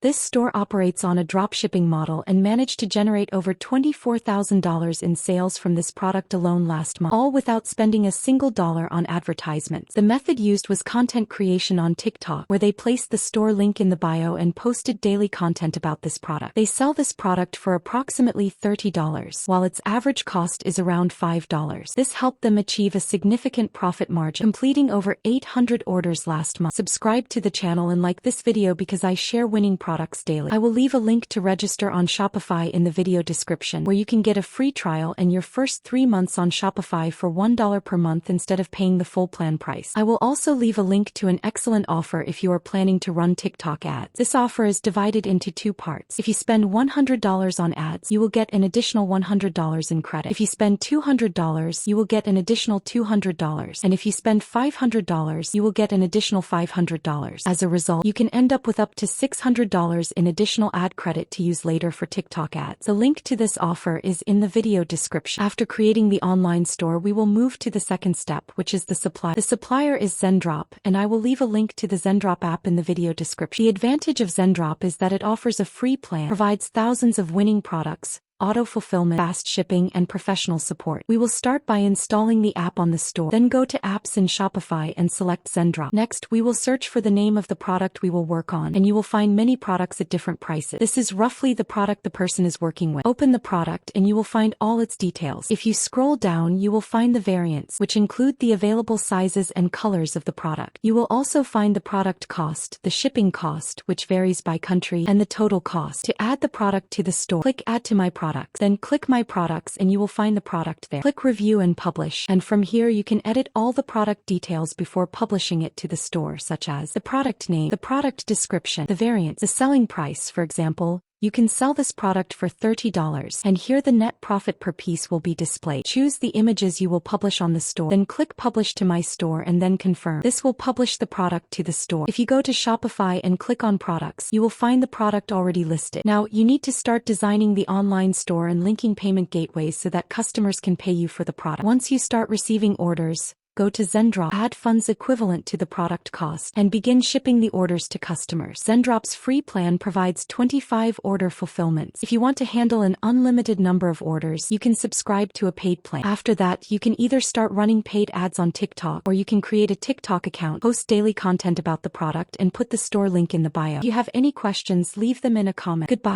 This store operates on a dropshipping model and managed to generate over $24,000 in sales from this product alone last month, all without spending a single dollar on advertisements. The method used was content creation on TikTok, where they placed the store link in the bio and posted daily content about this product. They sell this product for approximately $30, while its average cost is around $5. This helped them achieve a significant profit margin, completing over 800 orders last month. Subscribe to the channel and like this video because I share winning products daily. I will leave a link to register on Shopify in the video description, where you can get a free trial and your first 3 months on Shopify for $1 per month instead of paying the full plan price. I will also leave a link to an excellent offer if you are planning to run TikTok ads. This offer is divided into 2 parts. If you spend $100 on ads, you will get an additional $100 in credit. If you spend $200, you will get an additional $200. And if you spend $500, you will get an additional $500. As a result, you can end up with up to $600 in additional ad credit to use later for TikTok ads. The link to this offer is in the video description. After creating the online store, we will move to the second step, which is the supplier. The supplier is Zendrop, and I will leave a link to the Zendrop app in the video description. The advantage of Zendrop is that it offers a free plan, provides thousands of winning products, auto-fulfillment, fast shipping, and professional support. We will start by installing the app on the store, then go to Apps in Shopify and select Zendrop. Next, we will search for the name of the product we will work on, and you will find many products at different prices. This is roughly the product the person is working with. Open the product and you will find all its details. If you scroll down, you will find the variants, which include the available sizes and colors of the product. You will also find the product cost, the shipping cost, which varies by country, and the total cost. To add the product to the store, click Add to My Product. Then click My Products and you will find the product there. Click Review and Publish, and from here you can edit all the product details before publishing it to the store, such as the product name, the product description, the variants, the selling price. For example, you can sell this product for $30, and here the net profit per piece will be displayed. Choose the images you will publish on the store, then click Publish to My Store and then Confirm. This will publish the product to the store. If you go to Shopify and click on Products, you will find the product already listed. Now, you need to start designing the online store and linking payment gateways so that customers can pay you for the product. Once you start receiving orders, go to Zendrop, add funds equivalent to the product cost, and begin shipping the orders to customers. Zendrop's free plan provides 25 order fulfillments. If you want to handle an unlimited number of orders, you can subscribe to a paid plan. After that, you can either start running paid ads on TikTok, or you can create a TikTok account, post daily content about the product, and put the store link in the bio. If you have any questions, leave them in a comment. Goodbye.